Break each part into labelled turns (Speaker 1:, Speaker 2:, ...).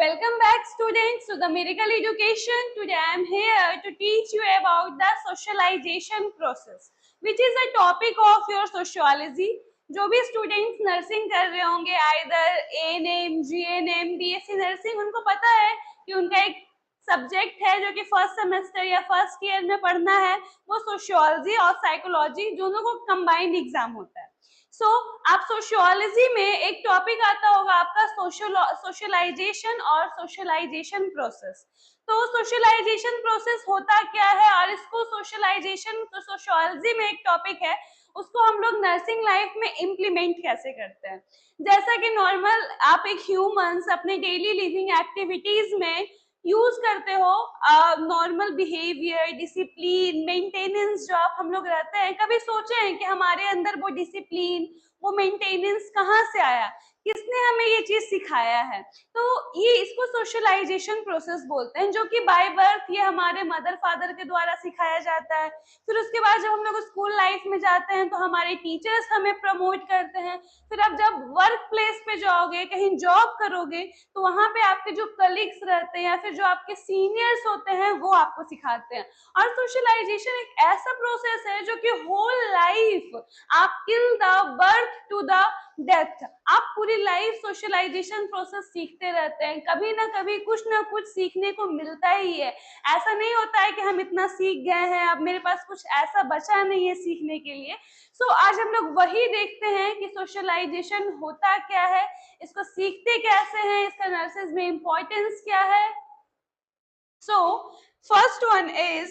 Speaker 1: Welcome back students to the Miracle Education. Today I am here to teach you about the socialization process which is a topic of your sociology. जो भी students nursing कर रहे होंगे either ANM, GNM, BSc nursing, उनको पता है कि उनका एक सब्जेक्ट है जो कि फर्स्ट सेमेस्टर या फर्स्ट ईयर में पढ़ना है, वो सोशियोलॉजी और साइकोलॉजी दोनों को कंबाइंड एग्जाम होता है। आप सोशियोलॉजी में एक टॉपिक आता होगा आपका सोशलाइजेशन और सोशलाइजेशन प्रोसेस। तो सोशलाइजेशन प्रोसेस होता क्या है और इसको सोशलाइजेशन तो सोशियोलॉजी में एक टॉपिक है, उसको हम लोग नर्सिंग लाइफ में इम्प्लीमेंट कैसे करते हैं। जैसा कि नॉर्मल आप एक ह्यूमंस अपने डेली लिविंग एक्टिविटीज में यूज करते हो नॉर्मल बिहेवियर, डिसिप्लिन, मेंटेनेंस जो आप हम लोग रहते हैं, कभी सोचे हैं कि हमारे अंदर वो डिसिप्लिन, वो मेंटेनेंस कहाँ से आया, किसने हमें ये चीज सिखाया है। तो ये इसको सोशलाइजेशन प्रोसेस बोलते हैं, जो कि बाय बर्थ ये हमारे मदर फादर के द्वारा सिखाया जाता है। फिर उसके बाद जब हम लोग स्कूल लाइफ में जाते हैं तो हमारे टीचर्स हमें प्रमोट करते हैं। फिर आप जब वर्क प्लेस पे जाओगे, कहीं जॉब करोगे, तो वहां पे आपके जो कलीग्स रहते हैं या फिर जो आपके सीनियर्स होते हैं वो आपको सिखाते हैं। और सोशलाइजेशन एक ऐसा प्रोसेस है जो कि होल लाइफ, आप till the birth to the death, आप पूरी लाइफ सोशलाइजेशन प्रोसेस सीखते रहते हैं। कभी ना कभी कुछ ना कुछ सीखने को मिलता ही है। ऐसा नहीं होता है कि हम इतना सीख गए हैं, अब मेरे पास कुछ ऐसा बचा नहीं है सीखने के लिए। आज हम लोग वही देखते हैं कि सोशलाइजेशन होता क्या है, इसको सीखते कैसे हैं, इसका नर्सेज में इंपॉर्टेंस क्या है। First one is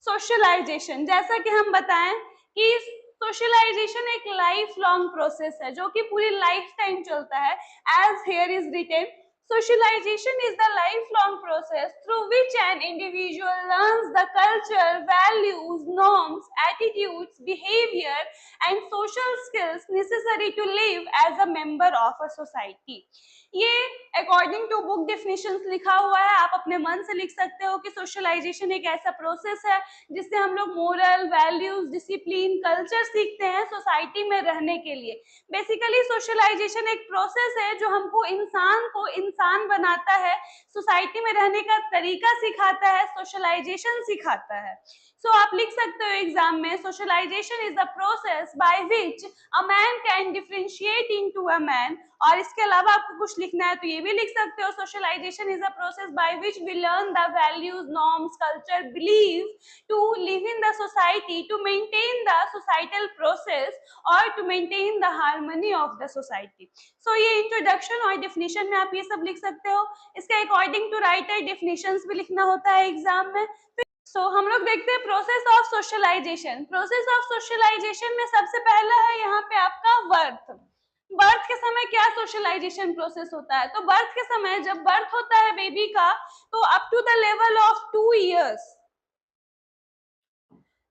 Speaker 1: socialisation. जैसा कि हम बताएं कि सोशलाइजेशन एक लाइफ लॉन्ग प्रोसेस है जो कि पूरी लाइफ टाइम चलता है। As here is written, socialization is the lifelong process through which an individual learns the culture, values, norms, attitudes, behavior and social skills necessary to live as a member of a society. ये according to book definitions लिखा हुआ है, आप अपने मन से लिख सकते हो कि सोशलाइजेशन एक ऐसा प्रोसेस है जिससे हम लोग मोरल, वैल्यूज, डिसिप्लिन, कल्चर सीखते हैं सोसाइटी में रहने के लिए। बेसिकली सोशलाइजेशन एक प्रोसेस है जो हमको इंसान बनाता है, सोसाइटी में रहने का तरीका सिखाता है, सोशलाइजेशन सिखाता है। आप लिख सकते हो एग्जाम में, socialisation is the process by which a man can differentiate into a man. और इसके अलावा आपको कुछ लिखना है तो ये भी लिख सकते हो, socialization is a process by which we learn the values, norms, culture, believe to live in the society, to maintain the societal process और to maintain the harmony of the society. ये इंट्रोडक्शन और definition में आप ये सब लिख सकते हो। इसके अकॉर्डिंग टू राइटर डेफिनेशंस भी लिखना होता है एग्जाम में। हम लोग देखते हैं process of socialisation. Process of socialisation में सबसे पहला है यहाँ पे आपका बर्थ। बर्थ के समय क्या सोशलाइजेशन प्रोसेस होता है, तो बर्थ के समय जब बर्थ होता है बेबी का, तो up to the level of 2 years,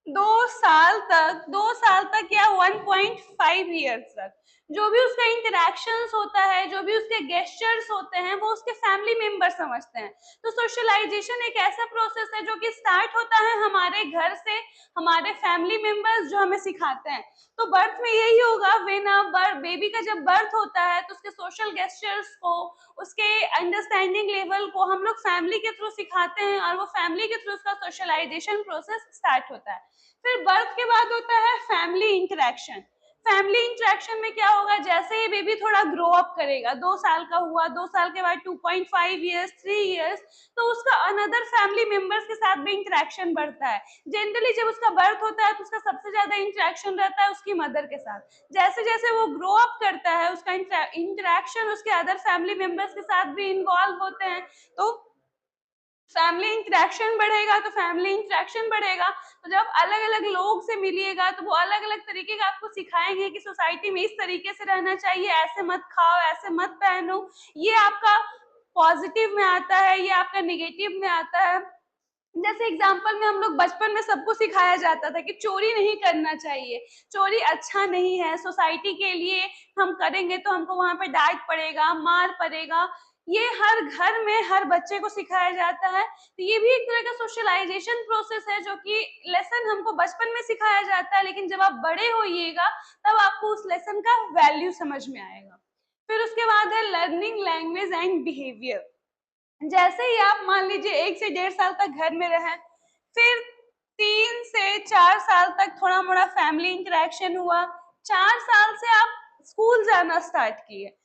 Speaker 1: 2 साल तक या 1.5 ईयर्स तक जो भी उसका इंटरेक्शंस होता है, जो भी उसके गेस्चर्स होते हैं, वो उसके फैमिली मेंबर समझते हैं। तो सोशलाइजेशन एक ऐसा प्रोसेस है जो कि स्टार्ट होता है हमारे घर से, हमारे फैमिली मेंबर्स जो हमें सिखाते हैं। तो बर्थ में यही होगा, व्हेन बेबी का जब बर्थ होता है तो उसके सोशल गेस्चर्स को, उसके अंडरस्टैंडिंग लेवल को हम लोग फैमिली के थ्रू सिखाते हैं और वो फैमिली के थ्रू उसका सोशलाइजेशन प्रोसेस स्टार्ट होता है। फिर बर्थ के बाद होता है फैमिली इंटरेक्शन। फैमिली इंटरेक्शन में क्या होगा, जैसे ही बेबी थोड़ा ग्रो अप करेगा, 2 साल का हुआ, 2 साल के बाद 2.5 ईयर्स, 3 ईयर्स, तो उसका अनदर फैमिली मेंबर्स के साथ भी इंटरेक्शन बढ़ता है। जनरली जब उसका बर्थ होता है तो उसका सबसे ज्यादा इंटरेक्शन रहता है उसकी मदर के साथ। जैसे जैसे वो ग्रो अप करता है उसका इंटरेक्शन उसके अदर फैमिली मेंबर्स के साथ भी इन्वॉल्व होते हैं। तो फैमिली इंटरेक्शन बढ़ेगा तो फैमिली इंटरेक्शन बढ़ेगा, तो जब अलग अलग लोग से मिलिएगा तो वो अलग अलग तरीके का आपको सिखाएंगे कि सोसाइटी में इस तरीके से रहना चाहिए, ऐसे मत खाओ, ऐसे मत पहनो। ये आपका पॉजिटिव में आता है, ये आपका निगेटिव में आता है। जैसे एग्जाम्पल में हम लोग बचपन में सबको सिखाया जाता था कि चोरी नहीं करना चाहिए, चोरी अच्छा नहीं है सोसाइटी के लिए, हम करेंगे तो हमको वहां पे डांट पड़ेगा, मार पड़ेगा। ये हर घर में हर बच्चे को सिखाया जाता है। तो ये भी एक तरह का सोशलाइजेशन प्रोसेस है जो कि लेसन हमको बचपन में सिखाया जाता है, लेकिन जब आप बड़े होइएगा तब आपको उस लेसन का वैल्यू समझ में आएगा। फिर उसके बाद है लर्निंग लैंग्वेज एंड बिहेवियर। जैसे ही आप मान लीजिए 1 से 1.5 साल तक घर में रहें, फिर 3 से 4 साल तक थोड़ा मोड़ा फैमिली इंटरेक्शन हुआ, 4 साल से आप स्कूल जाना स्टार्ट किए।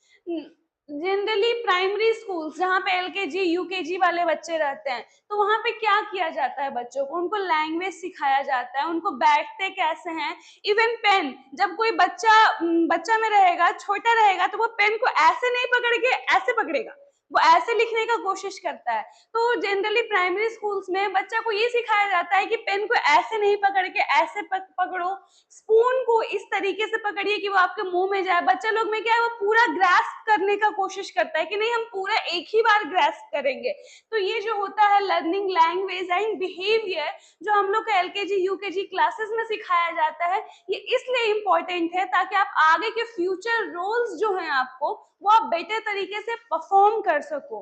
Speaker 1: जनरली प्राइमरी स्कूल जहाँ पे एलकेजी यूकेजी वाले बच्चे रहते हैं, तो वहाँ पे क्या किया जाता है, बच्चों को उनको लैंग्वेज सिखाया जाता है, उनको बैठते कैसे हैं, इवन पेन, जब कोई बच्चा में रहेगा, छोटा रहेगा, तो वो पेन को ऐसे नहीं पकड़ के ऐसे पकड़ेगा, वो ऐसे लिखने का कोशिश करता है। तो जनरली प्राइमरी स्कूल्स में बच्चा को ये सिखाया जाता है कि पेन को ऐसे नहीं पकड़ के ऐसे पकड़ो, स्पून को इस तरीके से पकड़िए कि वो आपके मुंह में जाए। बच्चा लोग में क्या है, वो पूरा ग्रास्प करने का कोशिश करता है कि नहीं हम पूरा एक ही बार ग्रास्प करेंगे। तो ये जो होता है लर्निंग लैंग्वेज एंड बिहेवियर, जो हम लोग को एलकेजी यूकेजी क्लासेस में सिखाया जाता है, ये इसलिए इम्पोर्टेंट है ताकि आप आगे के फ्यूचर रोल्स जो हैं आपको, वो आप बेटर तरीके से परफॉर्म कर सको।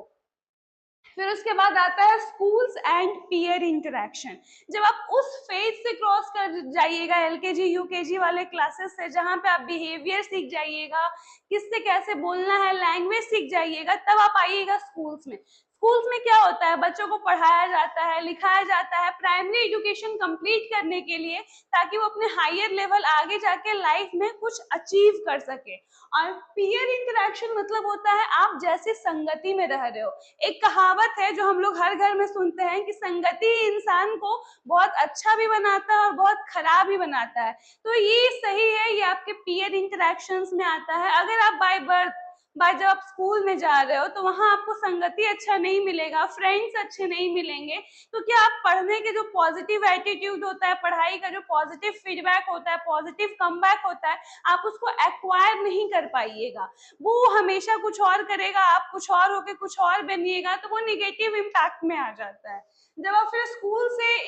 Speaker 1: फिर उसके बाद आता है स्कूल्स एंड पीयर इंटरेक्शन। जब आप उस फेज से क्रॉस कर जाइएगा एलकेजी यूकेजी वाले क्लासेस से, जहाँ पे आप बिहेवियर सीख जाइएगा, किससे कैसे बोलना है, लैंग्वेज सीख जाइएगा, तब आप आइएगा स्कूल्स में। स्कूल्स में क्या होता है, बच्चों को पढ़ाया जाता है, लिखाया जाता है प्राइमरी एजुकेशन कंप्लीट करने के लिए, ताकि वो अपने हायर लेवल आगे जाके लाइफ में कुछ अचीव कर सके। और पीयर इंटरेक्शन मतलब होता है आप जैसे संगति में रह रहे हो। एक कहावत है जो हम लोग हर घर में सुनते हैं कि संगति इंसान को बहुत अच्छा भी बनाता है और बहुत खराब भी बनाता है। तो ये सही है, ये आपके पीयर इंटरेक्शंस में आता है। अगर आप बाय बर्थ जब आप स्कूल में जा रहे हो, तो वहां आपको संगति अच्छा नहीं मिलेगा, फ्रेंड्स अच्छे नहीं मिलेंगे, तो क्या आप पढ़ने के जो पॉजिटिव एटीट्यूड होता है, पढ़ाई का जो पॉजिटिव फीडबैक होता है, पॉजिटिव कमबैक होता है, आप उसको एक्वायर नहीं कर पाइएगा। वो हमेशा कुछ और करेगा, आप कुछ और होके कुछ और बनिएगा, तो वो निगेटिव इम्पैक्ट में आ जाता है। जब आप फिर स्कूल से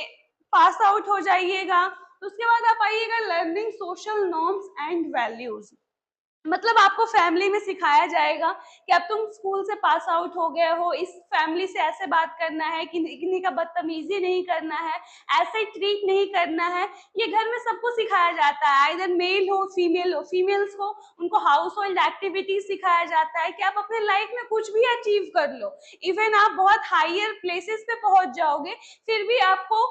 Speaker 1: पास आउट हो जाइएगा, तो उसके बाद आप आइएगा learning social norms and values. मतलब आपको फैमिली में सिखाया जाएगा कि अब तुम स्कूल से पास आउट हो गए हो, इस फैमिली से ऐसे बात करना है, किन्हीं का बदतमीजी नहीं करना है, ऐसे ट्रीट नहीं करना है। ये घर में सबको सिखाया जाता है, इधर मेल हो फीमेल हो। फीमेल्स को उनको हाउस होल्ड एक्टिविटीज सिखाया जाता है कि आप अपने लाइफ में कुछ भी अचीव कर लो, इवन आप बहुत हायर प्लेसेस पे पहुंच जाओगे, फिर भी आपको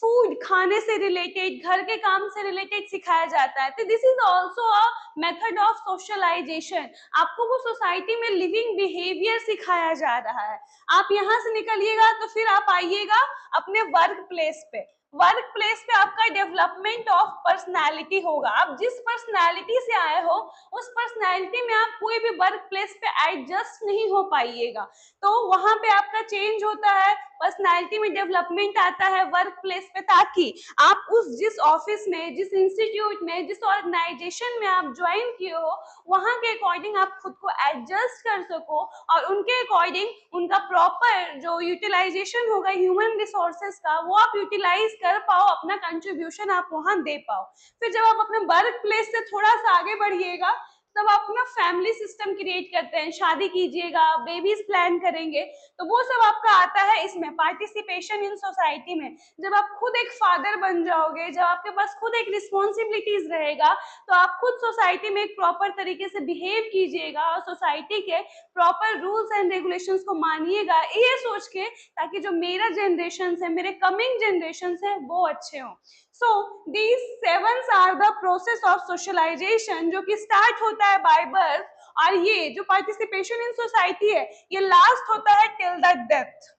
Speaker 1: फूड खाने से रिलेटेड, घर के काम से रिलेटेड सिखाया जाता है। तो this is also a method of socialisation. आपको वो सोसाइटी में लिविंग बिहेवियर सिखाया जा रहा है। आप यहाँ से निकलिएगा तो फिर आप आइएगा अपने वर्क प्लेस पे। वर्क प्लेस पे आपका डेवलपमेंट ऑफ पर्सनैलिटी होगा। आप जिस पर्सनैलिटी से आए हो, उस पर्सनैलिटी में आप कोई भी वर्क प्लेस पे एडजस्ट नहीं हो पाइएगा। तो वहां पे आपका चेंज होता है, पर्सनैलिटी में डेवलपमेंट आता है वर्क प्लेस पे, ताकि आप उस जिस ऑफिस में, जिस इंस्टीट्यूट में, जिस ऑर्गेनाइजेशन में आप ज्वाइन किए हो, वहां के अकॉर्डिंग आप खुद को एडजस्ट कर सको, और उनके अकॉर्डिंग उनका प्रॉपर जो यूटिलाइजेशन होगा ह्यूमन रिसोर्सेज का, वो आप यूटिलाइज कर पाओ, अपना कंट्रीब्यूशन आप वहां दे पाओ। फिर जब आप अपने वर्क प्लेस से थोड़ा सा आगे बढ़िएगा, तब आप अपना फैमिली सिस्टम क्रिएट करते हैं, शादी कीजिएगा, बेबीज प्लान करेंगे, तो वो सब आपका आता है इसमें पार्टिसिपेशन इन सोसाइटी में। जब आप खुद एक फादर बन जाओगे, जब आपके पास खुद एक रिस्पॉन्सिबिलिटीज रहेगा, तो आप खुद सोसाइटी में एक प्रॉपर तरीके से बिहेव कीजिएगा और सोसाइटी के प्रॉपर रूल्स एंड रेगुलेशंस को मानिएगा, ये सोच के ताकि जो मेरा जनरेशन है, मेरे कमिंग जनरेशन है, वो अच्छे हों। So these sevens are the process of socialization, जो कि स्टार्ट होता है बाय बर्थ, और ये जो पार्टिसिपेशन इन सोसाइटी है, ये लास्ट होता है टिल द डेथ।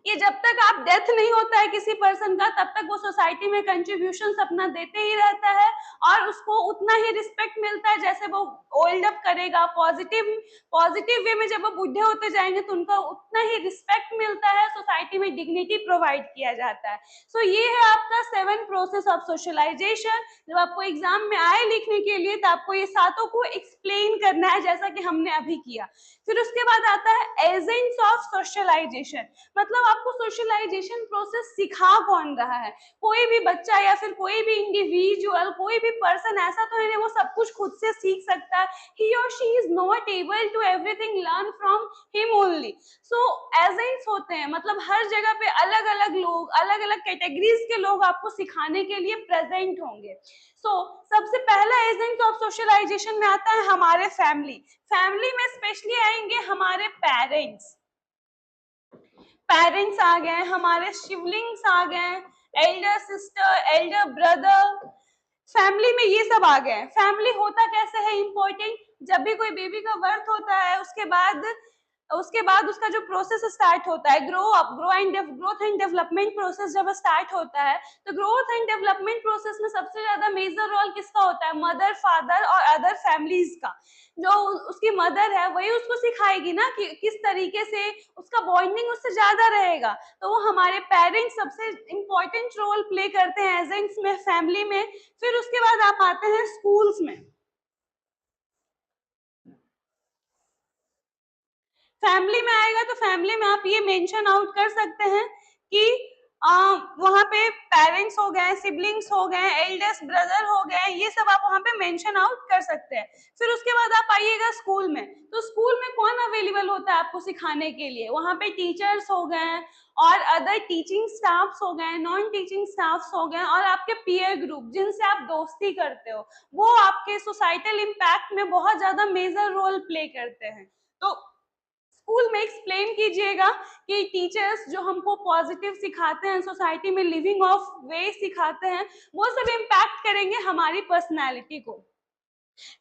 Speaker 1: ये जब तक आप डेथ नहीं होता है किसी पर्सन का, तब तक वो सोसाइटी में कंट्रीब्यूशन अपना देते ही रहता है, और उसको उतना ही रिस्पेक्ट मिलता है जैसे वो ओल्ड अप करेगा। पॉजिटिव वे में जब वो बूढ़े होते जाएंगे, तो उनका उतना ही रिस्पेक्ट मिलता है, सोसाइटी में डिग्निटी प्रोवाइड किया जाता है। सो ये है आपका 7 प्रोसेस ऑफ सोशलाइजेशन। जब आपको एग्जाम में आए लिखने के लिए, तो आपको ये सातों को एक्सप्लेन करना है, जैसा कि हमने अभी किया। फिर उसके बाद आता है एजेंट्स ऑफ सोशलाइजेशन। मतलब आपको सोशलाइजेशन प्रोसेस सिखा कौन रहा है। कोई भी बच्चा या फिर कोई भी इंडिविजुअल, कोई भी पर्सन ऐसा तो नहीं वो सब कुछ खुद से सीख सकता है। He or she is not able to everything learn from him only. So agents होते हैं, मतलब हर जगह पे अलग अलग लोग, अलग अलग कैटेगरीज के लोग आपको सिखाने के लिए प्रेजेंट होंगे। सबसे पहला एजेंट ऑफ सोशलाइजेशन में आता है हमारे फैमिली। फैमिली में स्पेशली आएंगे हमारे पेरेंट्स। पेरेंट्स आ गए, हमारे शिवलिंग्स आ गए, Elder sister, Elder brother, family में ये सब आ गए। फैमिली होता कैसे है इम्पोर्टेंट, जब भी कोई बेबी का बर्थ होता है उसके बाद उसका जो प्रोसेस स्टार्ट होता है, ग्रोथ एंड डेवलपमेंट प्रोसेस जब स्टार्ट होता है, तो ग्रोथ एंड डेवलपमेंट प्रोसेस में सबसे ज्यादा मेजर रोल किसका होता है, मदर, फादर और अदर फैमिलीज का। जो उसकी मदर है वही उसको सिखाएगी ना कि किस तरीके से उसका बॉन्डिंग उससे ज्यादा रहेगा। तो वो हमारे पेरेंट्स सबसे इम्पोर्टेंट रोल प्ले करते हैं एजेंट्स में, फैमिली में। फिर उसके बाद आप आते हैं स्कूल्स में। फैमिली में आएगा तो फैमिली में आप ये मेंशन आउट कर सकते हैं कि वहां पे पेरेंट्स हो गए, सिबलिंग्स हो गए, एल्डेस्ट ब्रदर हो गए, ये सब आप वहां पे मेंशन आउट कर सकते हैं। फिर उसके बाद आप आइएगा स्कूल में, तो स्कूल में कौन अवेलेबल होता है आपको सिखाने के लिए, वहां पे टीचर्स हो गए और अदर टीचिंग स्टाफ्स हो गए, नॉन टीचिंग स्टाफ्स हो गए, और आपके पीयर ग्रुप जिनसे आप दोस्ती करते हो, वो आपके सोसाइटल इम्पैक्ट में बहुत ज्यादा मेजर रोल प्ले करते हैं। तो स्कूल में एक्सप्लेन कीजिएगा कि टीचर्स जो हमको पॉजिटिव सिखाते हैं, सोसाइटी में लिविंग ऑफ वे सिखाते हैं, वो सब इम्पैक्ट करेंगे हमारी पर्सनैलिटी को।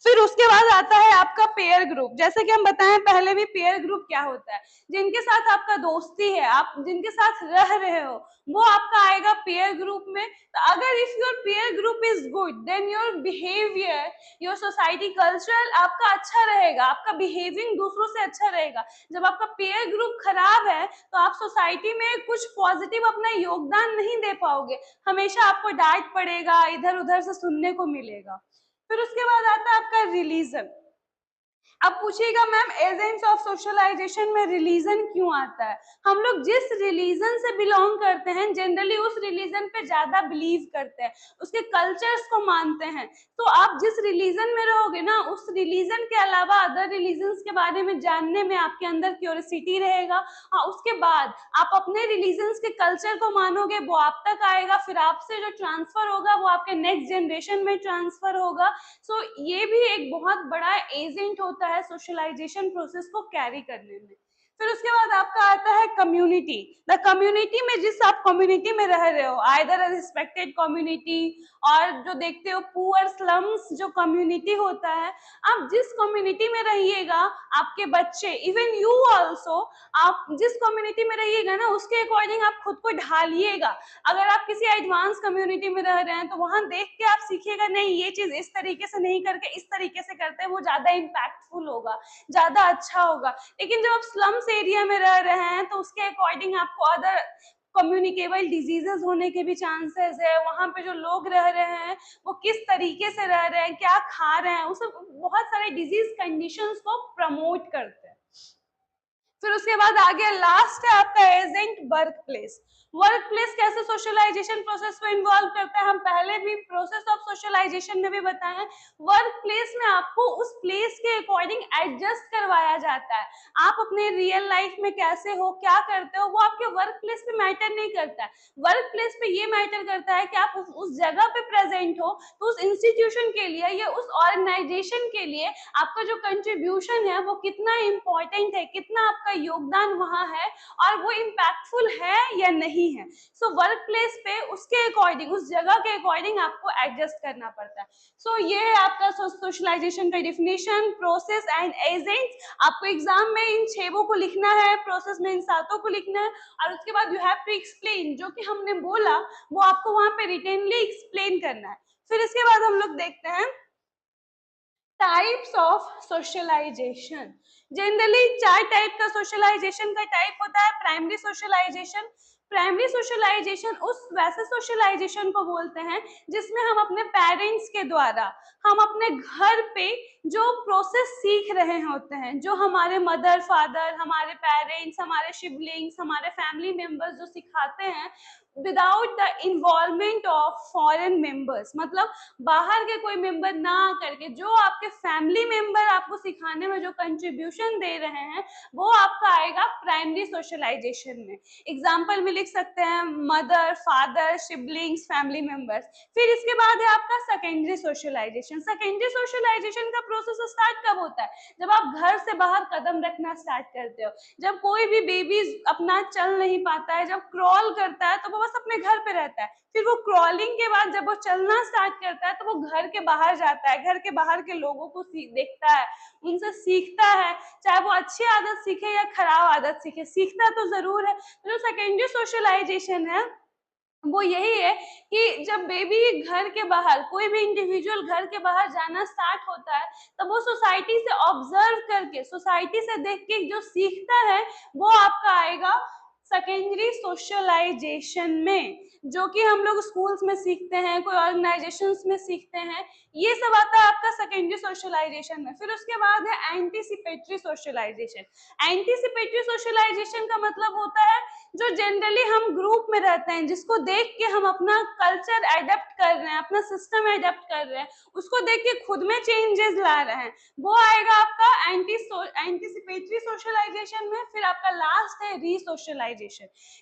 Speaker 1: फिर उसके बाद आता है आपका पेयर ग्रुप। जैसे कि हम बताएं पहले भी, पेयर ग्रुप क्या होता है, जिनके साथ आपका दोस्ती है, आप जिनके साथ रह रहे हो, वो आपका आएगा पेयर ग्रुप में। तो अगर if your peer group is good, then your behaviour, your society culture आपका अच्छा रहेगा, आपका बिहेविंग दूसरों से अच्छा रहेगा। जब आपका पेयर ग्रुप खराब है तो आप सोसाइटी में कुछ पॉजिटिव अपना योगदान नहीं दे पाओगे, हमेशा आपको डांट पड़ेगा, इधर उधर से सुनने को मिलेगा। फिर उसके बाद आता है आपका रिलीजन। अब पूछिएगा मैम एजेंट्स ऑफ सोशलाइजेशन में रिलीजन क्यों आता है। हम लोग जिस रिलीजन से बिलोंग करते हैं जनरली उस रिलीजन पे ज्यादा बिलीव करते हैं, उसके कल्चर्स को मानते हैं। तो आप जिस रिलीजन में रहोगे ना, उस रिलीजन के अलावा अदर रिलीजन्स के बारे में जानने में आपके अंदर क्यूरियोसिटी रहेगा। हाँ, उसके बाद आप अपने रिलीजन्स के कल्चर को मानोगे, वो आप तक आएगा, फिर आपसे जो ट्रांसफर होगा वो आपके नेक्स्ट जनरेशन में ट्रांसफर होगा। सो ये भी एक बहुत बड़ा एजेंट होता है सोशलाइजेशन प्रोसेस को कैरी करने में। फिर उसके बाद आपका आता है कम्युनिटी। द कम्युनिटी में, जिस आप कम्युनिटी में रह रहे हो, आइदर रिस्पेक्टेड कम्युनिटी और जो देखते हो पुअर स्लम्स जो कम्युनिटी होता है, आप जिस कम्युनिटी में रहिएगा, आपके बच्चे, इवन यू ऑल्सो, आप जिस कम्युनिटी में रहिएगा ना उसके अकॉर्डिंग आप खुद को ढालिएगा। अगर आप किसी एडवांस कम्युनिटी में रह रहे हैं तो वहां देख के आप सीखिएगा, नहीं ये चीज इस तरीके से नहीं करके इस तरीके से करते हैं, वो ज्यादा इम्पैक्टफुल होगा, ज्यादा अच्छा होगा। लेकिन जब आप स्लम्स एरिया में रह रहे हैं तो उसके अकॉर्डिंग आपको अदर कम्युनिकेबल डिजीजेस होने के भी चांसेस है। वहां पे जो लोग रह रहे हैं वो किस तरीके से रह रहे हैं, क्या खा रहे हैं, उसे बहुत सारे डिजीज कंडीशंस को प्रमोट करते हैं। फिर उसके बाद आ गया लास्ट है आपका agent work place. Work place कैसे सोशलाइजेशन प्रोसेस को इन्वॉल्व करता है, हम पहले भी प्रोसेस ऑफ सोशलाइजेशन में भी बताए। वर्क प्लेस में आपको उस प्लेस के अकॉर्डिंग एडजस्ट करवाया जाता है। आप अपने रियल लाइफ में कैसे हो, क्या करते हो, वो आपके वर्क प्लेस पे मैटर नहीं करता है। वर्क प्लेस पे ये मैटर करता है कि आप उस जगह पे प्रेजेंट हो, तो उस इंस्टीट्यूशन के लिए या उस ऑर्गेनाइजेशन के लिए आपका जो कंट्रीब्यूशन है वो कितना इंपॉर्टेंट है, कितना आपका योगदान वहां है और वो इम्पैक्टफुल है या नहीं है। सो वर्क प्लेस पे उसके अकॉर्डिंग, उस जगह के अकॉर्डिंग आपको एडजस्ट करना पड़ता है। सो ये है आपका सोशलाइजेशन का डिफिनेशन, प्रोसेस एंड एजेंट्स। आपको एग्जाम में इन 6 को लिखना है, प्रोसेस में इन 7 को लिखना है, और उसके बाद यू हैव टू एक्सप्लेन, जो कि हमने बोला वो आपको वहां पे रिटेनली एक्सप्लेन करना है। फिर इसके बाद हम लोग देखते हैं types of socialisation. Generally 4 type का सोशलाइजेशन का टाइप होता है। प्राइमरी सोशलाइजेशन, प्राइमरी सोशलाइजेशन उस वैसे सोशलाइजेशन को बोलते हैं जिसमें हम अपने पेरेंट्स के द्वारा, हम अपने घर पे जो प्रोसेस सीख रहे होते हैं, जो हमारे मदर फादर, हमारे पेरेंट्स, हमारे सिबलिंग्स, हमारे फैमिली मेंबर्स जो सिखाते हैं, without the involvement of foreign members, मतलब बाहर के कोई मेंबर ना करके, जो आपके फैमिली मेंबर आपको सिखाने में जो कंट्रीब्यूशन कंट्रीब्यूशन दे रहे हैं वो आपका आएगा प्राइमरी सोशलाइजेशन में। एग्जाम्पल में लिख सकते हैं mother, father, siblings, family members. फिर इसके बाद है आपका सेकेंडरी सोशलाइजेशन। सेकेंडरी सोशलाइजेशन का प्रोसेस स्टार्ट कब होता है? जब आप घर से बाहर कदम रखना स्टार्ट करते हो। जब कोई भी बेबी अपना चल नहीं पाता है, जब क्रॉल करता है तो वो बस अपने घर पे रहता है। फिर वो क्रॉलिंग के बाद जब वो चलना स्टार्ट करता है तो वो घर के बाहर जाता है, घर के बाहर के लोगों को देखता है, उनसे सीखता है, चाहे वो अच्छी आदत सीखे या खराब आदत सीखे, सीखता तो जरूर है। तो जो सेकेंडरी सोशलाइजेशन है वो यही है कि जब बेबी घर के बाहर, कोई भी इंडिविजुअल घर के बाहर जाना स्टार्ट होता है तब वो सोसाइटी से ऑब्जर्व करके, सोसाइटी से देख के जो सीखता है वो आपका आएगा सेकेंडरी सोशलाइजेशन में, जो कि हम लोग स्कूल्स में सीखते हैं, कोई ऑर्गेनाइजेशंस में सीखते हैं। ये सब आता है आपका सेकेंडरी सोशलाइजेशन में। फिर उसके बाद है एंटीसिपेटरी सोशलाइजेशन। एंटीसिपेटरी सोशलाइजेशन का मतलब होता है जो जनरली हम ग्रुप में रहते हैं, जिसको देख के हम अपना कल्चर एडेप्ट कर रहे हैं, अपना सिस्टम एडेप्ट कर रहे हैं, उसको देख के खुद में चेंजेस ला रहे हैं, वो आएगा आपका एंटीसिपेटरी सोशलाइजेशन में। फिर आपका लास्ट है रीसोशलाइजेशन।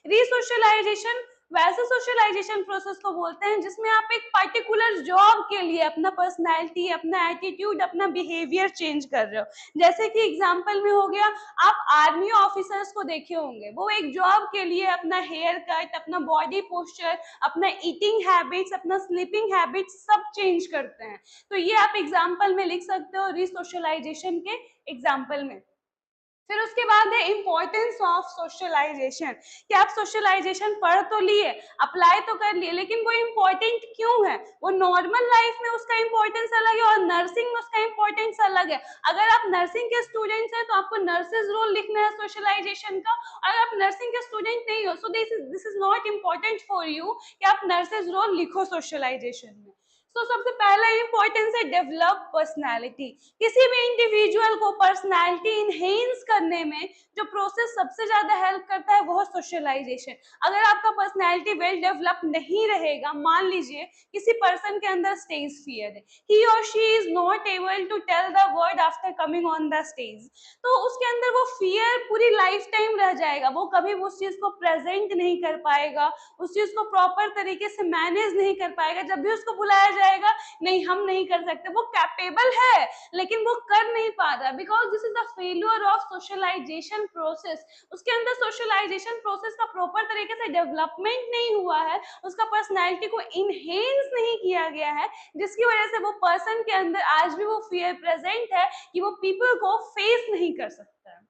Speaker 1: रीसोशलाइजेशन वैसे सोशलाइजेशन प्रोसेस को बोलते हैं जिसमें आप एक पर्टिकुलर जॉब के लिए अपना पर्सनैलिटी, अपना एटीट्यूड, अपना बिहेवियर चेंज कर रहे हो। जैसे कि एग्जाम्पल में हो गया, आप आर्मी ऑफिसर्स को देखे होंगे, वो एक जॉब के लिए अपना हेयर कट, अपना बॉडी पोस्चर, अपना ईटिंग हैबिट्स, अपना स्लीपिंग हैबिट्स सब चेंज करते हैं। तो ये आप एग्जाम्पल में लिख सकते हो रीसोशलाइजेशन के एग्जाम्पल में। फिर उसके बाद है इम्पोर्टेंस ऑफ सोशलाइजेशन, कि आप सोशलाइजेशन पढ़ तो लिए, अप्लाई तो कर लिए, लेकिन वो इम्पोर्टेंट क्यों है? वो नॉर्मल लाइफ में उसका इम्पोर्टेंस अलग है और नर्सिंग में उसका इम्पोर्टेंस अलग है। अगर आप नर्सिंग के स्टूडेंट्स हैं तो आपको नर्सेज रोल लिखना है सोशलाइजेशन का। अगर आप नर्सिंग के स्टूडेंट नहीं हो so this is not important for you कि आप नर्सेज रोल लिखो सोशलाइजेशन में। तो सबसे पहला इंपॉर्टेंस है डेवलप पर्सनालिटी। किसी भी इंडिविजुअल को पर्सनालिटी इनहेंस करने में जो प्रोसेस सबसे ज्यादा हेल्प करता है वो है सोशलाइजेशन। अगर आपका पर्सनालिटी वेल डेवलप नहीं रहेगा, मान लीजिए किसी पर्सन के अंदर स्टेज फियर है, he or she is not able to tell the word after coming on the stage, तो उसके अंदर वो फियर पूरी लाइफ टाइम रह जाएगा। वो कभी उस चीज को प्रेजेंट नहीं कर पाएगा, उस चीज को प्रॉपर तरीके से मैनेज नहीं कर पाएगा। जब भी उसको बुलाया जाएगा, नहीं हम नहीं कर सकते, वो कैपेबल है लेकिन वो कर नहीं पा रहा, because this is the failure of socialisation process. उसके अंदर सोशलाइजेशन प्रोसेस का प्रॉपर तरीके से डेवलपमेंट नहीं हुआ है, उसका पर्सनैलिटी को इनहेंस नहीं किया गया है, जिसकी वजह से वो पर्सन के अंदर आज भी वो फियर प्रेजेंट है कि वो पीपल को फेस नहीं कर सकता है।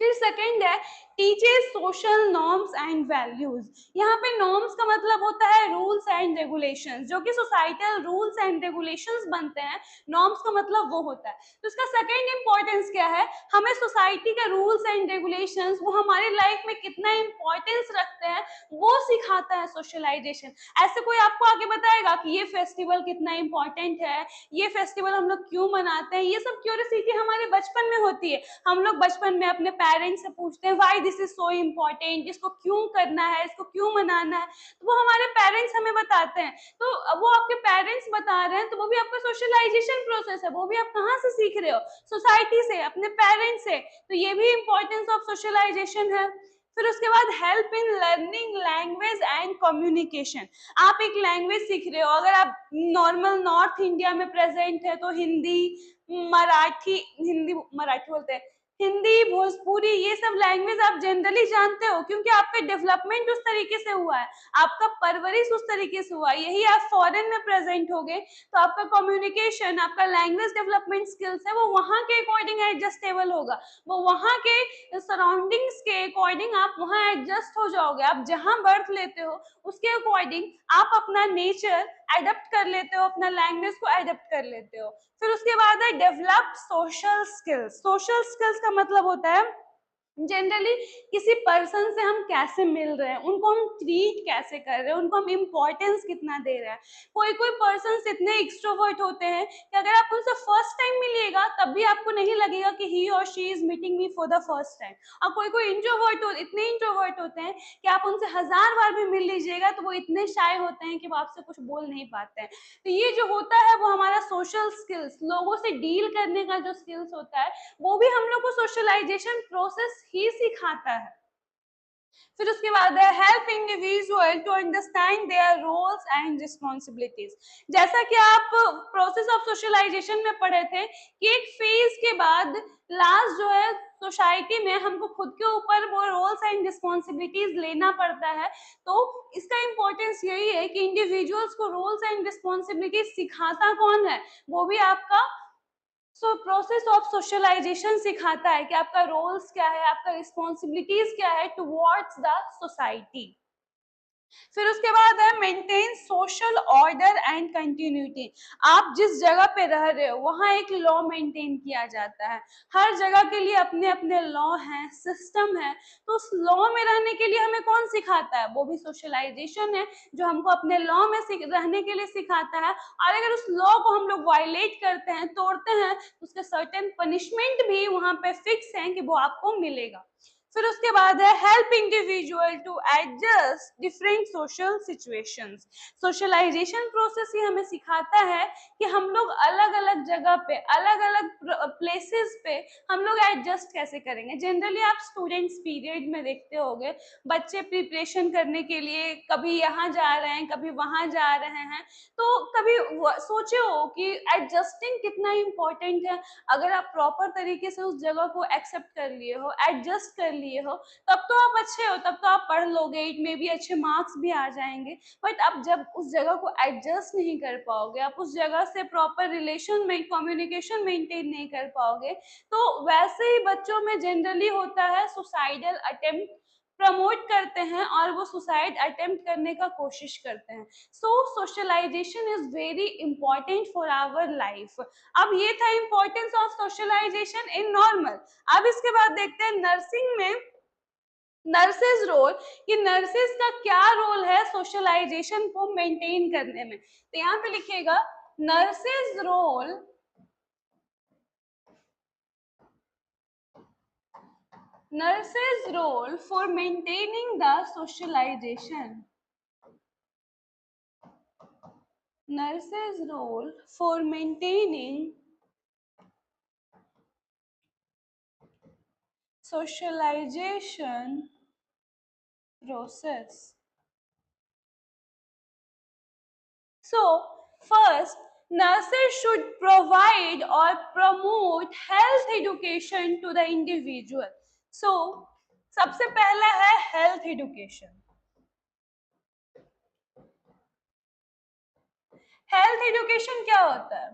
Speaker 1: फिर सेकंड है teaches social norms and values. यहाँ पे नॉर्म्स का मतलब होता है रूल्स एंड रेगुलेशंस, जो कि सोसाइटल रूल्स एंड रेगुलेशंस बनते हैं। नॉर्म्स का मतलब वो होता है। तो इसका सेकंड इंपॉर्टेंस क्या है? हमें सोसाइटी के रूल्स एंड रेगुलेशंस वो हमारी लाइफ में कितना इंपॉर्टेंस रखते हैं वो सिखाता है सोशलाइजेशन। ऐसे कोई आपको आगे बताएगा कि ये फेस्टिवल कितना इंपॉर्टेंट है, ये फेस्टिवल हम लोग क्यों मनाते हैं, ये सब क्यूरियोसिटी हमारे बचपन में होती है। हम लोग बचपन में अपने पेरेंट्स से पूछते हैं why this is so important, इसको क्यों करना है, इसको क्यों मनाना है, तो वो हमारे पेरेंट्स हमें बताते हैं। तो अब वो आपके पेरेंट्स बता रहे हैं तो वो भी आपका सोशलाइजेशन प्रोसेस है, वो भी आप कहाँ से सीख रहे हो? सोसाइटी से, अपने पेरेंट्स से। तो ये भी इंपॉर्टेंस ऑफ सोशलाइजेशन है। फिर उसके बाद help in learning language and communication. आप एक लैंग्वेज सीख रहे हो, अगर आप नॉर्मल नॉर्थ इंडिया में प्रेजेंट है तो हिंदी, मराठी, हिंदी मराठी बोलते हैं, हिंदी, भोजपुरी, ये सब लैंग्वेज आप जनरली जानते हो क्योंकि आपका डेवलपमेंट उस तरीके से हुआ है, आपका परवरिश उस तरीके से हुआ है। यही आप फॉरेन में प्रेजेंट हो गए तो आपका कम्युनिकेशन, आपका लैंग्वेज डेवलपमेंट स्किल्स है वो वहाँ के अकॉर्डिंग एडजस्टेबल होगा, वो वहाँ के सराउंडिंग्स के अकॉर्डिंग आप वहाँ एडजस्ट हो जाओगे। आप जहाँ बर्थ लेते हो उसके अकॉर्डिंग आप अपना नेचर एडेप्ट कर लेते हो, अपना लैंग्वेज को एडेप्ट कर लेते हो। फिर उसके बाद है develop social skills. Social skills का मतलब होता है जनरली किसी पर्सन से हम कैसे मिल रहे हैं, उनको हम ट्रीट कैसे कर रहे हैं, उनको हम इम्पोर्टेंस कितना दे रहे हैं। कोई कोई पर्सन इतने एक्सट्रोवर्ट होते हैं कि अगर आप उनसे फर्स्ट टाइम मिलिएगा तब भी आपको नहीं लगेगा कि ही or she is meeting me for the first time. और कोई कोई इतने इंट्रोवर्ट होते हैं कि आप उनसे 1000 बार भी मिल लीजिएगा तो वो इतने शाय होते हैं कि वो आपसे कुछ बोल नहीं पाते हैं। तो ये जो होता है वो हमारा सोशल स्किल्स, लोगों से डील करने का जो स्किल्स होता है, वो भी हम लोग को सोशलाइजेशन प्रोसेस ही सिखाता है। फिर उसके बाद है help individual to understand their roles and responsibilities. जैसा कि आप प्रोसेस ऑफ सोशलाइजेशन में पढ़े थे कि एक फेज के बाद लास्ट जो है सोसाइटी में हमको खुद के ऊपर वो रोल्स एंड रिस्पॉन्सिबिलिटीज लेना पड़ता है। तो इसका इंपॉर्टेंस यही है कि इंडिविजुअल्स को रोल्स एंड रिस्पॉन्सिबिलिटीज सिखाता कौन है, वो भी आपका प्रोसेस ऑफ सोशलाइजेशन सिखाता है कि आपका रोल्स क्या है, आपका रिस्पॉन्सिबिलिटीज क्या है टुवर्ड्स द सोसाइटी। फिर उसके बाद है maintain social order and continuity. आप जिस जगह पे रह रहे हो वहाँ एक लॉ मेंटेन किया जाता है। हर जगह के लिए अपने अपने लॉ हैं, सिस्टम है। तो उस लॉ में रहने के लिए हमें कौन सिखाता है, वो भी सोशलाइजेशन है जो हमको अपने लॉ में रहने के लिए सिखाता है। और अगर उस लॉ को हम लोग वायलेट करते हैं, तोड़ते हैं, तो उसके सर्टेन पनिशमेंट भी वहाँ पे फिक्स है कि वो आपको मिलेगा। फिर उसके बाद है help individual to adjust different social situations. Socialization process ही हमें सिखाता है कि हम लोग अलग अलग जगह पे, अलग अलग प्लेसेस पे हम लोग एडजस्ट कैसे करेंगे। जनरली आप स्टूडेंट्स पीरियड में देखते होंगे बच्चे प्रिपरेशन करने के लिए कभी यहाँ जा रहे हैं, कभी वहाँ जा रहे हैं। तो कभी सोचे हो कि एडजस्टिंग कितना इम्पोर्टेंट है। अगर आप प्रॉपर तरीके से उस जगह को एक्सेप्ट कर लिए हो, एडजस्ट कर लिए हो, तब तो आप अच्छे हो, तब तो आप पढ़ लोगे, इट में भी अच्छे मार्क्स भी आ जाएंगे। बट आप जब उस जगह को एडजस्ट नहीं कर पाओगे, आप उस जगह से प्रॉपर रिलेशन में कम्युनिकेशन मेंटेन नहीं कर पाओगे, तो वैसे ही बच्चों में जनरली होता है सुसाइडल अटेम्प्ट प्रमोट करते हैं और वो सुसाइड अटेम्प्ट करने का कोशिश करते हैं। So socialization is very important for our life. अब ये था importance of socialization in normal. अब इसके बाद देखते हैं नर्सिंग में नर्सेज रोल, कि नर्सेज का क्या रोल है सोशलाइजेशन को मेंटेन करने में। तो यहाँ पे लिखिएगा nurses role, nurses role for maintaining the socialization. Nurses role for maintaining socialization process. So first, nurses should provide or promote health education to the individual. So सबसे पहला है health education. हेल्थ एजुकेशन क्या होता है?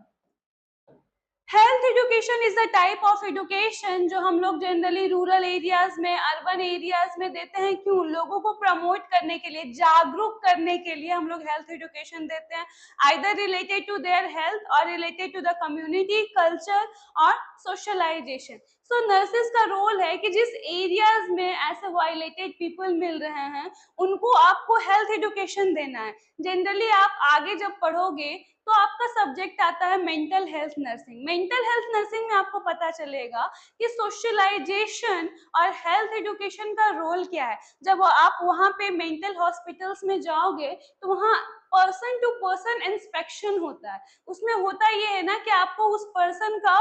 Speaker 1: Health education is the type of education जो हम लोग generally rural areas में, अर्बन एरियाज में देते हैं। क्यों? लोगों को प्रमोट करने के लिए, जागरूक करने के लिए हम लोग हेल्थ एजुकेशन देते हैं, either related to their health or related to the community, culture और सोशलाइजेशन। सो नर्सेज का रोल है कि जिस एरियाज में ऐसे वायलेटेड पीपल मिल रहे हैं उनको आपको हेल्थ एजुकेशन देना है। जनरली आप आगे जब पढ़ोगे तो आपका सब्जेक्ट आता है mental health nursing. Mental health nursing में आपको पता चलेगा कि सोशलाइजेशन और हेल्थ एजुकेशन का रोल क्या है। जब आप वहाँ पे मेंटल हॉस्पिटल्स में जाओगे तो वहाँ पर्सन टू पर्सन इंस्पेक्शन होता है। उसमें होता ये है ना कि आपको उस पर्सन का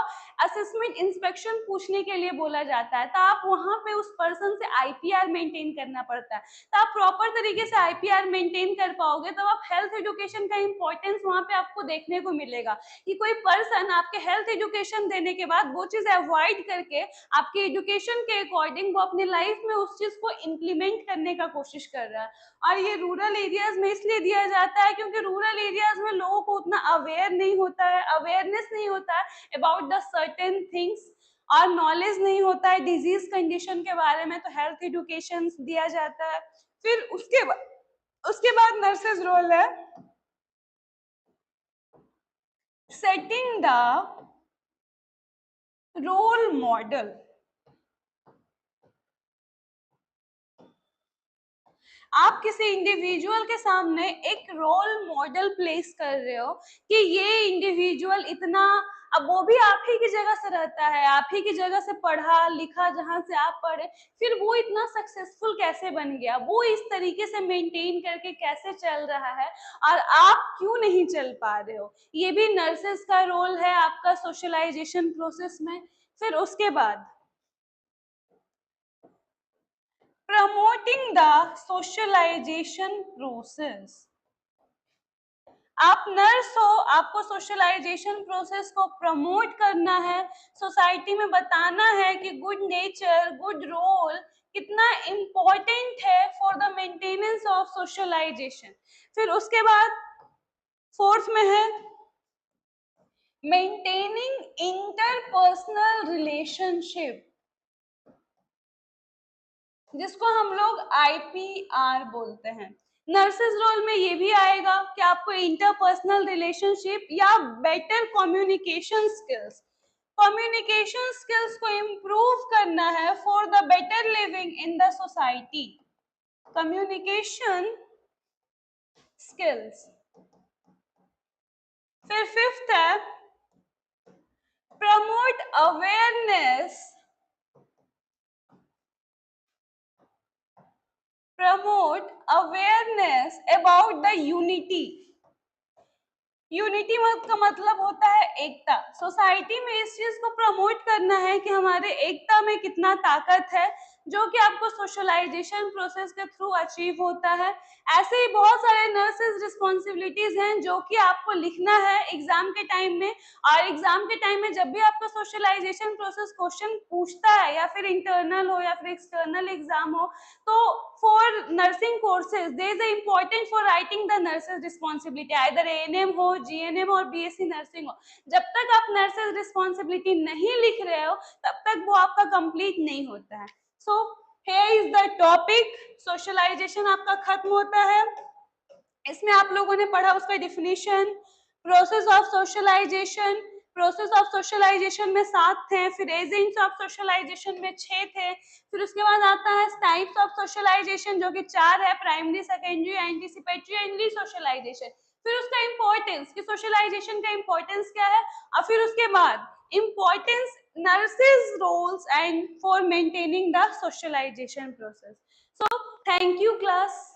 Speaker 1: असेसमेंट इंस्पेक्शन पूछने के लिए बोला जाता है, तो आप वहाँ पे उस पर्सन से आईपीआर मेंटेन करना पड़ता है। तो आप प्रॉपर तरीके से आईपीआर मेंटेन कर पाओगे तो आप हेल्थ एजुकेशन का इंपॉर्टेंस वहाँ पे आपको देखने को मिलेगा कि कोई पर्सन आपके हेल्थ एजुकेशन देने के बाद वो चीज अवॉइड करके आपके एजुकेशन के अकॉर्डिंग वो अपनी लाइफ में उस चीज को इम्प्लीमेंट करने का कोशिश कर रहा है। और ये रूरल एरियाज में इसलिए दिया जाता है क्योंकि रूरल एरियाज में लोगों को उतना अवेयर नहीं होता है, अवेयरनेस नहीं होता है अबाउट द सर्टेन थिंग्स, और नॉलेज नहीं होता है डिजीज कंडीशन के बारे में, तो हेल्थ एजुकेशन दिया जाता है। फिर उसके बाद नर्सेज रोल है सेटिंग द रोल मॉडल। आप किसी इंडिविजुअल के सामने एक रोल मॉडल प्लेस कर रहे हो कि ये इंडिविजुअल इतना, अब वो भी आप ही की जगह से रहता है, आप ही की जगह से पढ़ा लिखा जहां से आप पढ़े, फिर वो इतना सक्सेसफुल कैसे बन गया, वो इस तरीके से मेंटेन करके कैसे चल रहा है और आप क्यों नहीं चल पा रहे हो। ये भी नर्सेस का रोल है आपका सोशलाइजेशन प्रोसेस में। फिर उसके बाद प्रमोटिंग द सोशलाइजेशन प्रोसेस। आप नर्स हो, आपको सोशलाइजेशन प्रोसेस को प्रमोट करना है, सोसाइटी में बताना है कि गुड नेचर, गुड रोल कितना इम्पोर्टेंट है for the maintenance of socialisation. फिर उसके बाद फोर्थ में है मेंटेनिंग इंटरपर्सनल रिलेशनशिप, जिसको हम लोग IPR बोलते हैं। नर्सेज रोल में ये भी आएगा कि आपको इंटरपर्सनल रिलेशनशिप या बेटर कम्युनिकेशन स्किल्स को इम्प्रूव करना है for the better living in the society. Communication skills. फिर फिफ्थ है promote awareness, about the unity. Unity का मतलब होता है एकता। सोसाइटी में इस चीज को प्रमोट करना है कि हमारे एकता में कितना ताकत है, जो कि आपको सोशलाइजेशन प्रोसेस के थ्रू अचीव होता है। ऐसे ही बहुत सारे नर्सेज रिस्पॉन्सिबिलिटीज हैं जो कि आपको लिखना है एग्जाम के टाइम में, और एग्जाम के टाइम में जब भी आपका सोशलाइजेशन प्रोसेस क्वेश्चन पूछता है, या फिर इंटरनल हो या फिर एक्सटर्नल एग्जाम हो, तो for nursing courses there is important for writing the nurses responsibility, either ANM हो, GNM और BSc नर्सिंग हो। जब तक आप नर्सेज रिस्पॉन्सिबिलिटी नहीं लिख रहे हो तब तक वो आपका कंप्लीट नहीं होता है। So here is the topic. Socialisation आपका खत्म होता है। इसमें आप लोगों ने पढ़ा उसका definition, process of socialisation. Process of socialisation में 7 थे, फिर एजेंट्स ऑफ सोशलाइजेशन में 6 थे, फिर उसके बाद आता है टाइप्स ऑफ सोशलाइजेशन जो कि 4 है, प्राइमरी, सेकेंडरी, एंटीसिपेटरी एंड रीसोशलाइजेशन। फिर उसका इंपॉर्टेंस कि सोशलाइजेशन का इंपॉर्टेंस क्या है, और फिर उसके बाद importance nurses roles and for maintaining the socialisation process. So thank you class.